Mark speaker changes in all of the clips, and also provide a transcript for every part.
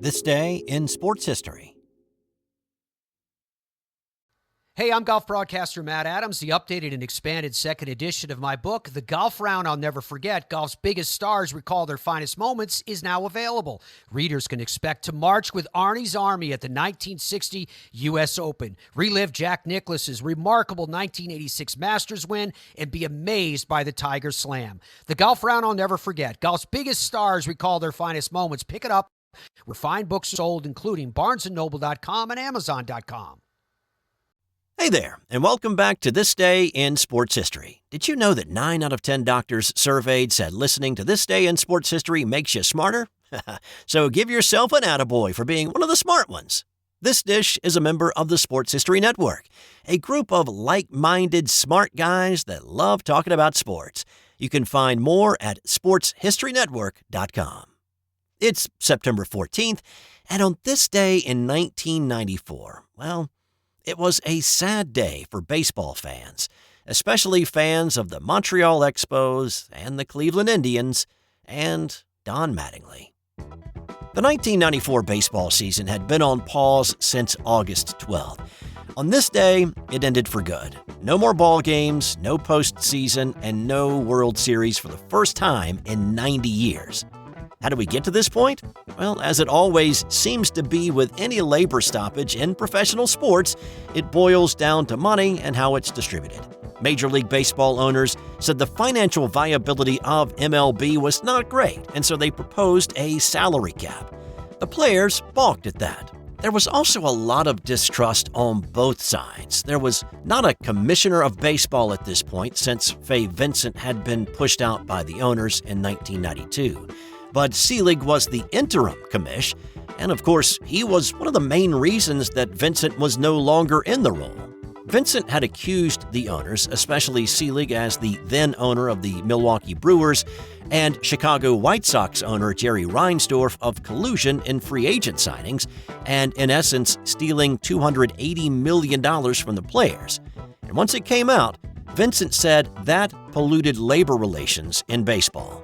Speaker 1: This day in sports history.
Speaker 2: Hey, I'm golf broadcaster Matt Adams. The updated and expanded second edition of my book, The Golf Round I'll Never Forget, Golf's Biggest Stars Recall Their Finest Moments, is now available. Readers can expect to march with Arnie's Army at the 1960 U.S. Open, relive Jack Nicklaus's remarkable 1986 Masters win, and be amazed by the Tiger Slam. The Golf Round I'll Never Forget, Golf's Biggest Stars Recall Their Finest Moments. Pick it up where fine books are sold, including BarnesandNoble.com and Amazon.com.
Speaker 1: Hey there, and welcome back to This Day in Sports History. Did you know that 9 out of 10 doctors surveyed said listening to This Day in Sports History makes you smarter? So give yourself an attaboy for being one of the smart ones. This dish is a member of the Sports History Network, a group of like-minded smart guys that love talking about sports. You can find more at sportshistorynetwork.com. It's September 14th, and on this day in 1994, well, it was a sad day for baseball fans, especially fans of the Montreal Expos and the Cleveland Indians and Don Mattingly. The 1994 baseball season had been on pause since August 12th. On this day, it ended for good. No more ball games, no postseason, and no World Series for the first time in 90 years. How did we get to this point? Well, as it always seems to be with any labor stoppage in professional sports, it boils down to money and how it's distributed. Major League Baseball owners said the financial viability of MLB was not great, and so they proposed a salary cap. The players balked at that. There was also a lot of distrust on both sides. There was not a commissioner of baseball at this point, since Fay Vincent had been pushed out by the owners in 1992. Bud Selig was the interim commish, and of course, he was one of the main reasons that Vincent was no longer in the role. Vincent had accused the owners, especially Selig as the then owner of the Milwaukee Brewers, and Chicago White Sox owner Jerry Reinsdorf of collusion in free agent signings, and in essence, stealing $280 million from the players. And once it came out, Vincent said that polluted labor relations in baseball.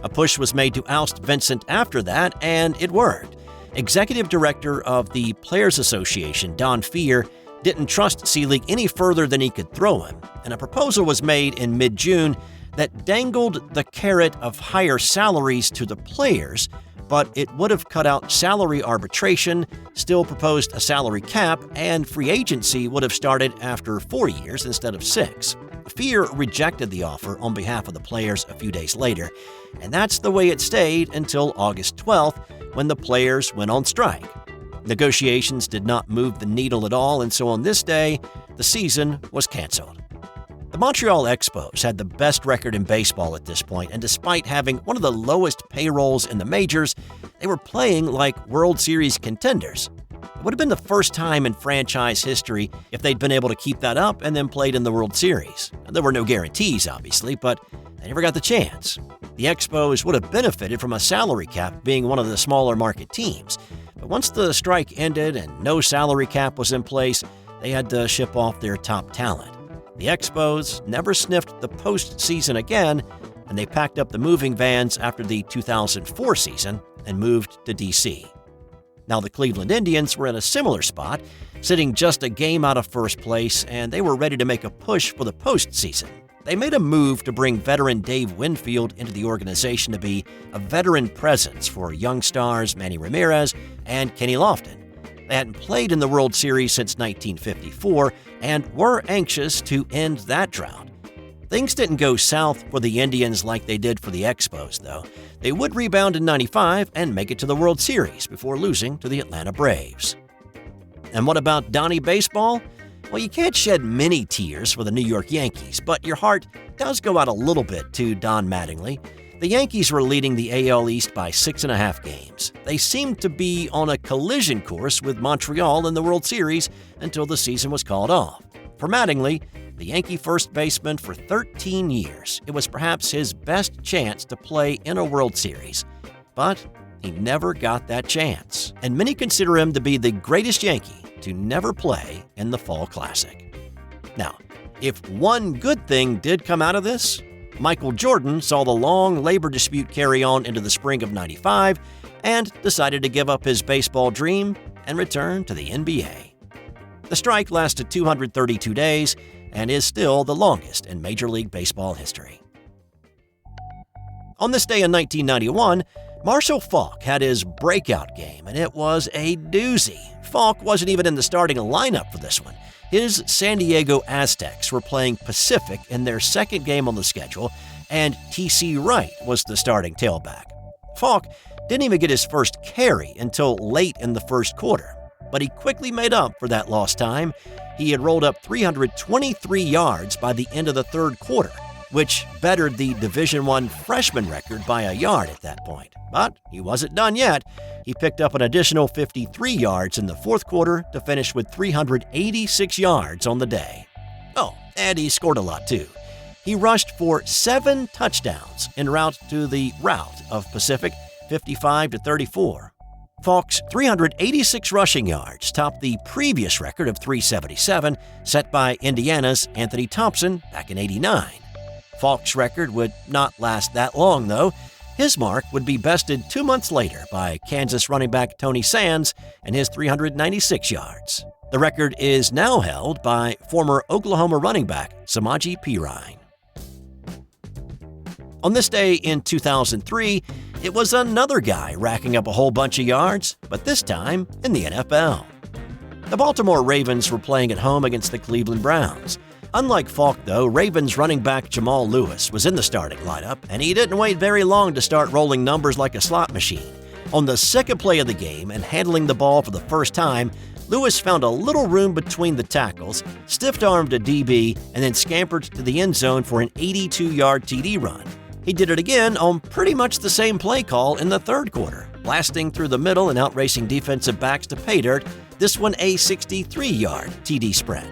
Speaker 1: A push was made to oust Vincent after that, and it worked. Executive Director of the Players Association, Don Fear, didn't trust Selig any further than he could throw him, and a proposal was made in mid-June that dangled the carrot of higher salaries to the players, but it would have cut out salary arbitration, still proposed a salary cap, and free agency would have started after 4 years instead of 6. Fear rejected the offer on behalf of the players a few days later, and that's the way it stayed until August 12th, when the players went on strike. Negotiations did not move the needle at all, and so on this day, the season was canceled. The Montreal Expos had the best record in baseball at this point, and despite having one of the lowest payrolls in the majors, they were playing like World Series contenders. It would have been the first time in franchise history if they'd been able to keep that up and then played in the World Series. There were no guarantees, obviously, but they never got the chance. The Expos would have benefited from a salary cap being one of the smaller market teams. But once the strike ended and no salary cap was in place, they had to ship off their top talent. The Expos never sniffed the postseason again, and they packed up the moving vans after the 2004 season and moved to D.C. Now, the Cleveland Indians were in a similar spot, sitting just a game out of first place, and they were ready to make a push for the postseason. They made a move to bring veteran Dave Winfield into the organization to be a veteran presence for young stars Manny Ramirez and Kenny Lofton. They hadn't played in the World Series since 1954 and were anxious to end that drought. Things didn't go south for the Indians like they did for the Expos, though. They would rebound in '95 and make it to the World Series before losing to the Atlanta Braves. And what about Donnie Baseball? Well, you can't shed many tears for the New York Yankees, but your heart does go out a little bit to Don Mattingly. The Yankees were leading the AL East by 6.5 games. They seemed to be on a collision course with Montreal in the World Series until the season was called off. For Mattingly, the Yankee first baseman for 13 years, it was perhaps his best chance to play in a World Series. But he never got that chance, and many consider him to be the greatest Yankee to never play in the Fall Classic. Now, if one good thing did come out of this, Michael Jordan saw the long labor dispute carry on into the spring of '95, and decided to give up his baseball dream and return to the NBA. The strike lasted 232 days and is still the longest in Major League Baseball history. On this day in 1991, Marshall Faulk had his breakout game, and it was a doozy. Faulk wasn't even in the starting lineup for this one. His San Diego Aztecs were playing Pacific in their second game on the schedule, and T.C. Wright was the starting tailback. Faulk didn't even get his first carry until late in the first quarter, but he quickly made up for that lost time. He had rolled up 323 yards by the end of the third quarter, which bettered the Division I freshman record by a yard at that point. But he wasn't done yet. He picked up an additional 53 yards in the fourth quarter to finish with 386 yards on the day. Oh, and he scored a lot too. He rushed for 7 touchdowns en route to the rout of Pacific, 55-34. Faulk's 386 rushing yards topped the previous record of 377 set by Indiana's Anthony Thompson back in '89. Faulk's record would not last that long, though. His mark would be bested 2 months later by Kansas running back Tony Sands and his 396 yards. The record is now held by former Oklahoma running back Samaje Perine. On this day in 2003, it was another guy racking up a whole bunch of yards, but this time in the NFL. The Baltimore Ravens were playing at home against the Cleveland Browns. Unlike Faulk, though, Ravens running back Jamal Lewis was in the starting lineup, and he didn't wait very long to start rolling numbers like a slot machine. On the second play of the game and handling the ball for the first time, Lewis found a little room between the tackles, stiff-armed a DB, and then scampered to the end zone for an 82-yard TD run. He did it again on pretty much the same play call in the third quarter, blasting through the middle and outracing defensive backs to pay dirt, this one a 63-yard TD spread.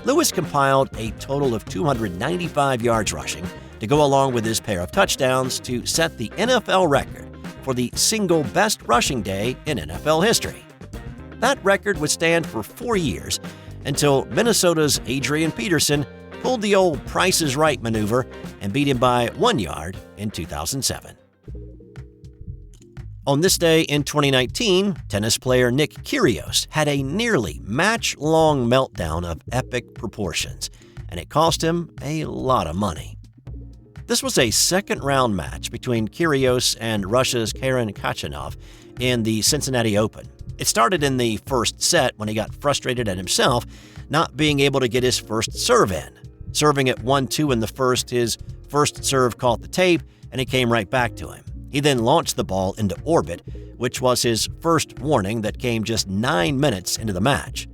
Speaker 1: Lewis compiled a total of 295 yards rushing to go along with his pair of touchdowns to set the NFL record for the single best rushing day in NFL history. That record would stand for 4 years until Minnesota's Adrian Peterson pulled the old Price is Right maneuver and beat him by 1 yard in 2007. On this day in 2019, tennis player Nick Kyrgios had a nearly match-long meltdown of epic proportions, and it cost him a lot of money. This was a second-round match between Kyrgios and Russia's Karen Khachanov in the Cincinnati Open. It started in the first set when he got frustrated at himself not being able to get his first serve in. Serving at 1-2 in the first, his first serve caught the tape, and it came right back to him. He then launched the ball into orbit, which was his first warning that came just 9 minutes into the match.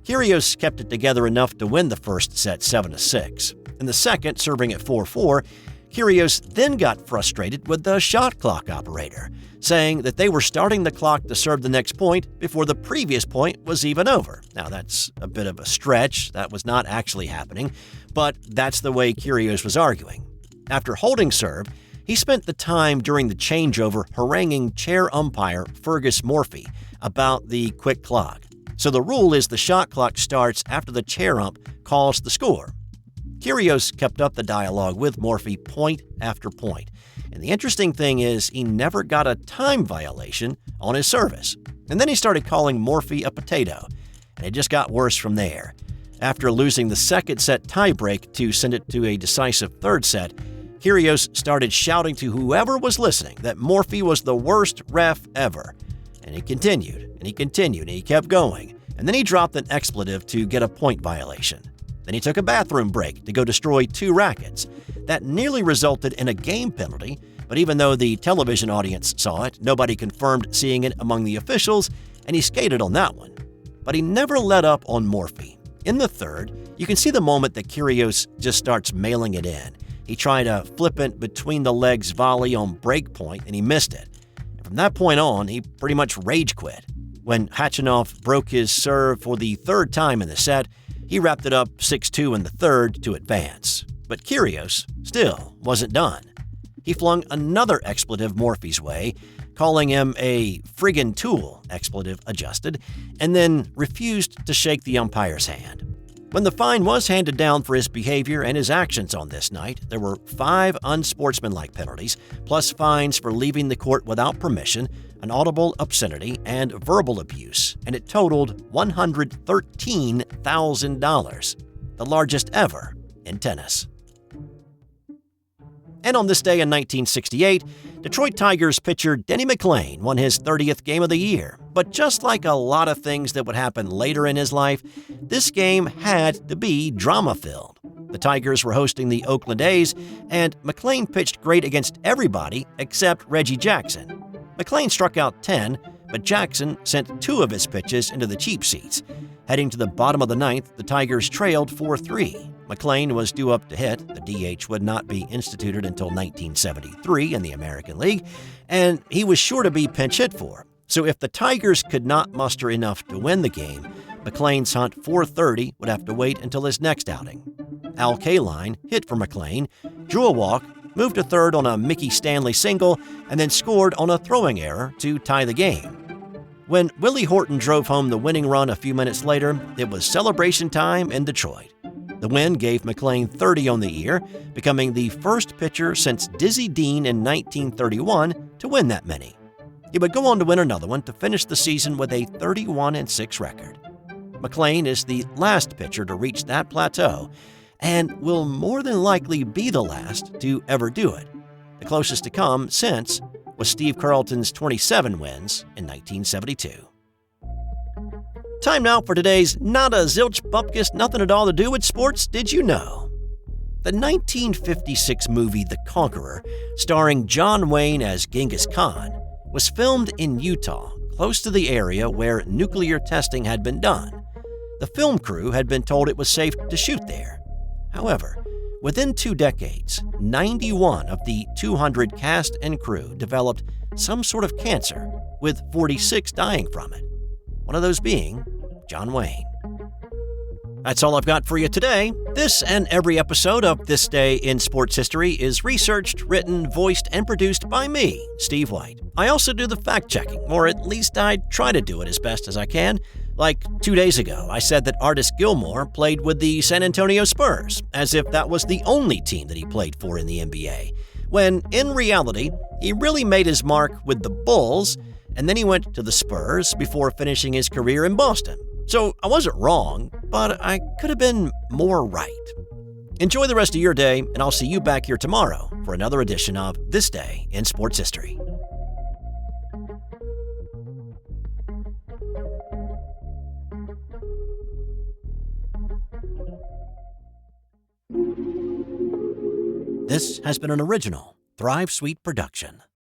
Speaker 1: Kyrgios kept it together enough to win the first set 7-6. In the second, serving at 4-4, Kyrgios then got frustrated with the shot clock operator, saying that they were starting the clock to serve the next point before the previous point was even over. Now, that's a bit of a stretch. That was not actually happening, but that's the way Kyrgios was arguing. After holding serve, he spent the time during the changeover haranguing chair umpire Fergus Morphy about the quick clock. So the rule is the shot clock starts after the chair ump calls the score. Kyrgios kept up the dialogue with Morphy point after point. And the interesting thing is he never got a time violation on his service. And then he started calling Morphy a potato. And it just got worse from there. After losing the second set tiebreak to send it to a decisive third set, Kyrgios started shouting to whoever was listening that Morphy was the worst ref ever. And he continued, and he continued, and he kept going. And then he dropped an expletive to get a point violation. Then he took a bathroom break to go destroy 2 rackets. That nearly resulted in a game penalty, but even though the television audience saw it, nobody confirmed seeing it among the officials, and he skated on that one. But he never let up on Morphy. In the third, you can see the moment that Kyrgios just starts mailing it in. He tried a flippant between-the-legs volley on break point, and he missed it. And from that point on, he pretty much rage quit. When Khachanov broke his serve for the third time in the set, he wrapped it up 6-2 in the third to advance. But Kyrgios still wasn't done. He flung another expletive Morphy's way, calling him a friggin' tool, expletive adjusted, and then refused to shake the umpire's hand. When the fine was handed down for his behavior and his actions on this night, there were 5 unsportsmanlike penalties, plus fines for leaving the court without permission, an audible obscenity, and verbal abuse, and it totaled $113,000, the largest ever in tennis. And on this day in 1968, Detroit Tigers pitcher Denny McLain won his 30th game of the year. But just like a lot of things that would happen later in his life, this game had to be drama-filled. The Tigers were hosting the Oakland A's, and McLain pitched great against everybody except Reggie Jackson. McLain struck out 10, but Jackson sent 2 of his pitches into the cheap seats. Heading to the bottom of the ninth, the Tigers trailed 4-3. McLain was due up to hit. The DH would not be instituted until 1973 in the American League, and he was sure to be pinch hit for. So if the Tigers could not muster enough to win the game, McLain's hunt 430 would have to wait until his next outing. Al Kaline hit for McLain, drew a walk, moved to third on a Mickey Stanley single, and then scored on a throwing error to tie the game. When Willie Horton drove home the winning run a few minutes later, it was celebration time in Detroit. The win gave McLain 30 on the year, becoming the first pitcher since Dizzy Dean in 1931 to win that many. He would go on to win another one to finish the season with a 31-6 record. McLain is the last pitcher to reach that plateau and will more than likely be the last to ever do it. The closest to come since was Steve Carlton's 27 wins in 1972. Time now for today's not a zilch bupkis, nothing at all to do with sports, did you know? The 1956 movie The Conqueror, starring John Wayne as Genghis Khan, was filmed in Utah, close to the area where nuclear testing had been done. The film crew had been told it was safe to shoot there. However, within 2 decades, 91 of the 200 cast and crew developed some sort of cancer, with 46 dying from it. One of those being John Wayne. That's all I've got for you today. This and every episode of This Day in Sports History is researched, written, voiced, and produced by me, Steve White. I also do the fact-checking, or at least I try to do it as best as I can. Like 2 days ago, I said that Artis Gilmore played with the San Antonio Spurs, as if that was the only team that he played for in the NBA, when in reality, he really made his mark with the Bulls, and then he went to the Spurs before finishing his career in Boston. So I wasn't wrong, but I could have been more right. Enjoy the rest of your day, and I'll see you back here tomorrow for another edition of This Day in Sports History. This has been an original Thrive Suite production.